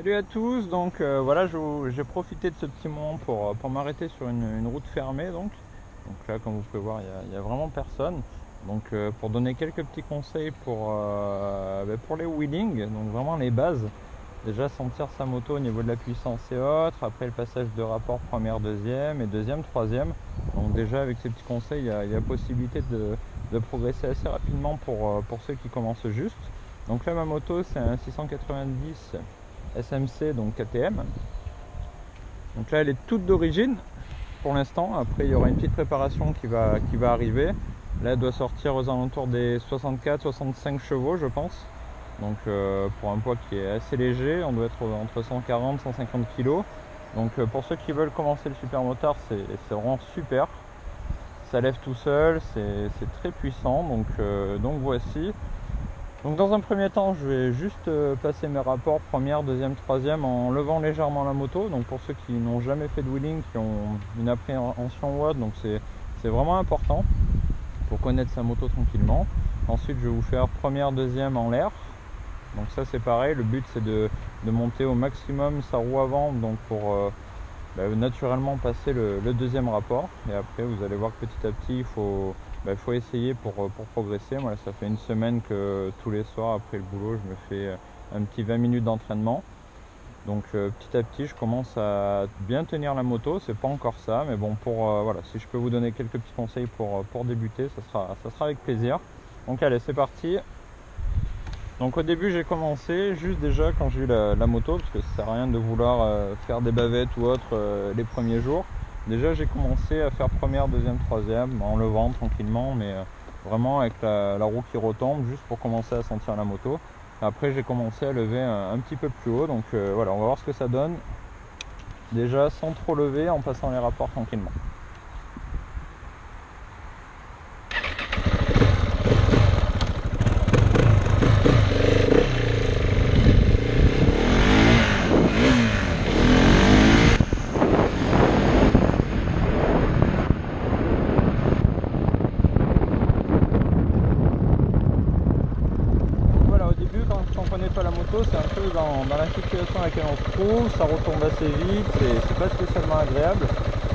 Salut à tous, donc voilà, j'ai profité de ce petit moment pour m'arrêter sur une route fermée. Donc là, comme vous pouvez voir, il y a vraiment personne. Donc pour donner quelques petits conseils pour les wheeling, donc vraiment les bases. Déjà sentir sa moto au niveau de la puissance et autres, après le passage de rapport première, deuxième et deuxième, troisième. Donc déjà avec ces petits conseils, il y a possibilité de progresser assez rapidement pour ceux qui commencent juste. Donc là ma moto c'est un 690 SMC, donc KTM. Donc là elle est toute d'origine pour l'instant. Après il y aura une petite préparation qui va arriver. Là elle doit sortir aux alentours des 64-65 chevaux je pense. Donc pour un poids qui est assez léger, on doit être entre 140 150 kg. Donc pour ceux qui veulent commencer le supermotard, c'est vraiment super. Ça lève tout seul, c'est très puissant. Donc voici. Donc dans un premier temps, je vais juste passer mes rapports première, deuxième, troisième en levant légèrement la moto. Donc pour ceux qui n'ont jamais fait de wheeling, qui ont une appréhension ou autre, donc c'est vraiment important pour connaître sa moto tranquillement. Ensuite, je vais vous faire première, deuxième en l'air. Donc ça c'est pareil, le but c'est de monter au maximum sa roue avant, donc pour naturellement passer le deuxième rapport. Et après vous allez voir que petit à petit il faut essayer pour progresser. Moi ça fait une semaine que tous les soirs après le boulot je me fais un petit 20 minutes d'entraînement. Donc petit à petit je commence à bien tenir la moto, c'est pas encore ça, mais bon voilà, si je peux vous donner quelques petits conseils pour débuter, ça sera avec plaisir. Donc allez c'est parti. Donc au début j'ai commencé juste déjà quand j'ai eu la moto, parce que ça sert à rien de vouloir faire des bavettes ou autre les premiers jours. Déjà j'ai commencé à faire première, deuxième, troisième en levant tranquillement, mais vraiment avec la roue qui retombe, juste pour commencer à sentir la moto. Après j'ai commencé à lever un petit peu plus haut, donc voilà, on va voir ce que ça donne. Déjà sans trop lever, en passant les rapports tranquillement. Quand on connaît pas la moto, c'est un peu dans la situation dans laquelle on se trouve, ça retombe assez vite, c'est pas spécialement agréable,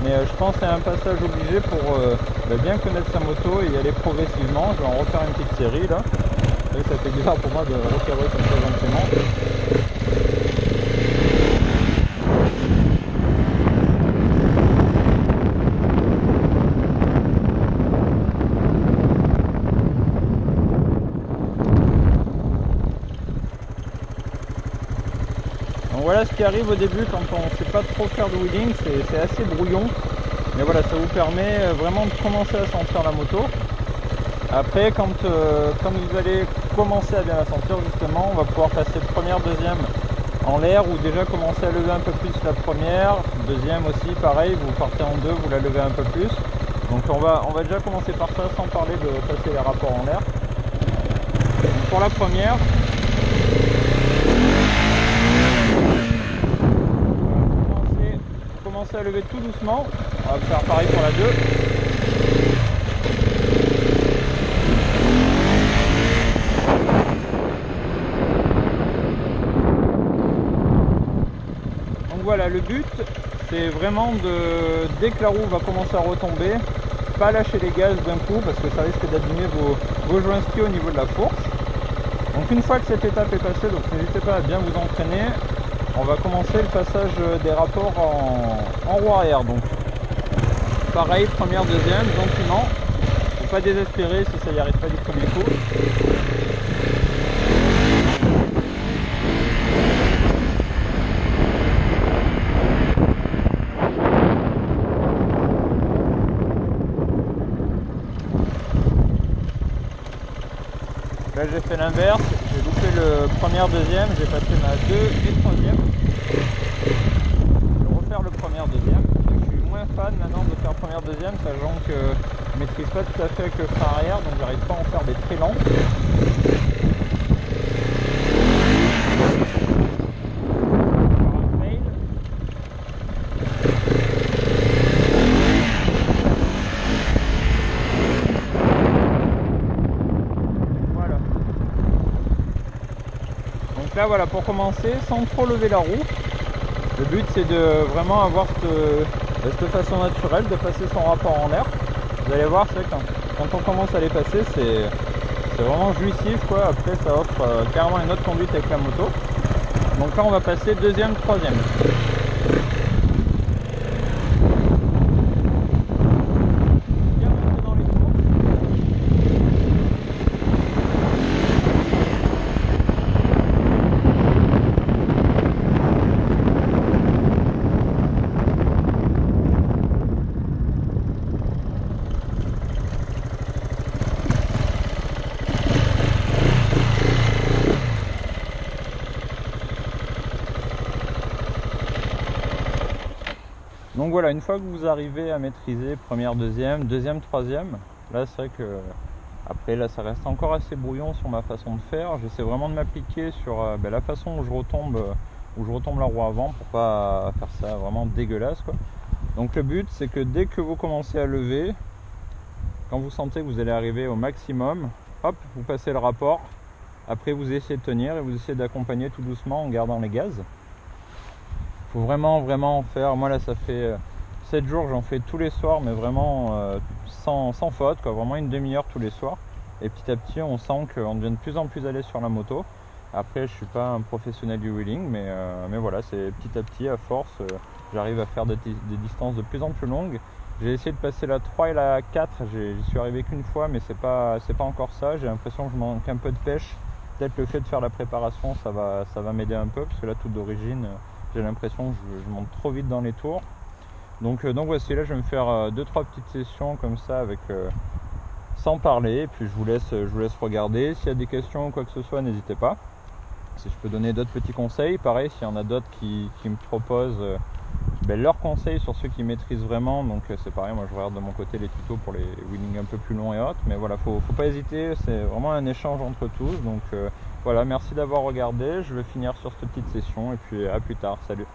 mais je pense que c'est un passage obligé pour bien connaître sa moto et y aller progressivement. Je vais en refaire une petite série là. Ça fait bizarre pour moi de repérer comme ça gentiment. Donc voilà ce qui arrive au début quand on ne sait pas trop faire de wheeling, c'est assez brouillon. Mais voilà, ça vous permet vraiment de commencer à sentir la moto. Après, quand vous allez commencer à bien la sentir, justement, on va pouvoir passer première, deuxième en l'air, ou déjà commencer à lever un peu plus la première, deuxième aussi, pareil, vous partez en deux, vous la levez un peu plus. Donc on va déjà commencer par ça, sans parler de passer les rapports en l'air. Pour la première, commencez à lever tout doucement. On va faire pareil pour la 2. Donc voilà, le but c'est vraiment dès que la roue va commencer à retomber, pas lâcher les gaz d'un coup parce que ça risque d'abîmer vos joints ski au niveau de la fourche. Donc une fois que cette étape est passée, donc n'hésitez pas à bien vous entraîner. On va commencer le passage des rapports en roue arrière. Donc pareil, première, deuxième, gentiment. Faut pas désespérer si ça n'y arrive pas du premier coup. Là j'ai fait l'inverse, j'ai loupé le première, deuxième, j'ai passé ma 2 et troisième. Je vais refaire le première, deuxième. Je suis moins fan maintenant de faire première, deuxième, sachant que je ne maîtrise pas tout à fait avec le frein arrière, donc j'arrive pas à en faire des très lents. Donc là voilà, pour commencer, sans trop lever la roue, le but c'est de vraiment avoir cette façon naturelle de passer son rapport en l'air. Vous allez voir, c'est quand on commence à les passer, c'est vraiment jouissif quoi. Après ça offre carrément une autre conduite avec la moto. Donc là on va passer deuxième, troisième. Donc voilà, une fois que vous arrivez à maîtriser première, deuxième, troisième, là c'est vrai que après là ça reste encore assez brouillon sur ma façon de faire. J'essaie vraiment de m'appliquer sur la façon où je retombe la roue avant pour pas faire ça vraiment dégueulasse quoi. Donc le but c'est que dès que vous commencez à lever, quand vous sentez que vous allez arriver au maximum, hop, vous passez le rapport. Après vous essayez de tenir et vous essayez d'accompagner tout doucement en gardant les gaz. Faut vraiment faire, moi là ça fait 7 jours, j'en fais tous les soirs, mais vraiment sans faute quoi, vraiment une demi-heure tous les soirs. Et petit à petit on sent qu'on devient de plus en plus à l'aise sur la moto. Après je suis pas un professionnel du wheeling, mais voilà, c'est petit à petit, à force, j'arrive à faire des distances de plus en plus longues. J'ai essayé de passer la 3 et la 4, j'y suis arrivé qu'une fois, mais c'est pas encore ça. J'ai l'impression que je manque un peu de pêche. Peut-être le fait de faire la préparation ça va m'aider un peu, parce que là tout d'origine j'ai l'impression que je monte trop vite dans les tours. Donc voici, là je vais me faire 2-3 petites sessions comme ça avec sans parler, et puis je vous laisse regarder. S'il y a des questions ou quoi que ce soit, n'hésitez pas. Si je peux donner d'autres petits conseils, pareil, s'il y en a d'autres qui me proposent leurs conseils sur ceux qui maîtrisent vraiment, donc c'est pareil, moi je regarde de mon côté les tutos pour les wheelings un peu plus longs et autres, mais voilà, faut pas hésiter, c'est vraiment un échange entre tous. Donc voilà, merci d'avoir regardé, je vais finir sur cette petite session et puis à plus tard, salut.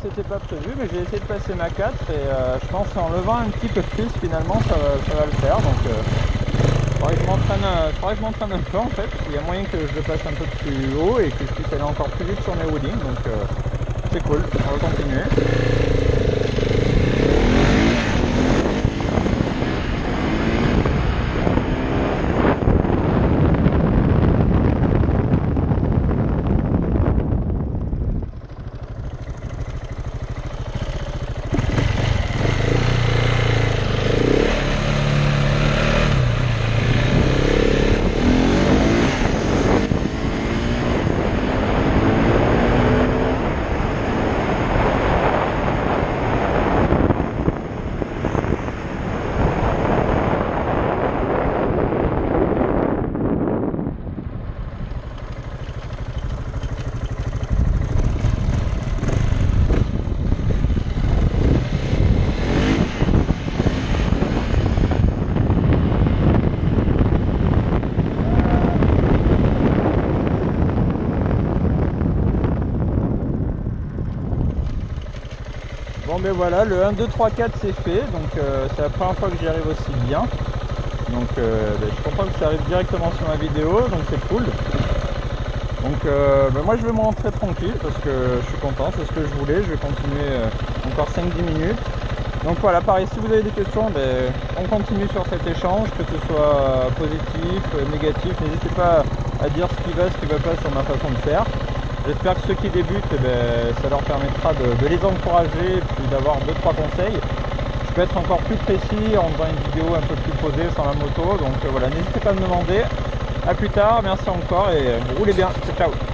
C'était pas prévu, mais j'ai essayé de passer ma 4 et je pense qu'en levant un petit peu plus finalement ça va le faire. Donc il faudrait que je m'entraîne un peu en fait. Il y a moyen que je le passe un peu plus haut et que je puisse aller encore plus vite sur mes wheelings, donc c'est cool, on va continuer. Bon ben voilà, le 1, 2, 3, 4 c'est fait, donc c'est la première fois que j'y arrive aussi bien. Donc je suis content que ça arrive directement sur ma vidéo, donc c'est cool. Donc moi je vais me rentrer tranquille parce que je suis content, c'est ce que je voulais. Je vais continuer encore 5-10 minutes. Donc voilà, pareil, si vous avez des questions, on continue sur cet échange, que ce soit positif, négatif. N'hésitez pas à dire ce qui va pas sur ma façon de faire. J'espère que ceux qui débutent, ça leur permettra de les encourager et puis d'avoir 2-3 conseils. Je peux être encore plus précis en faisant une vidéo un peu plus posée sans la moto. Donc voilà, n'hésitez pas à me demander. A plus tard, merci encore et roulez bien. Ciao, ciao.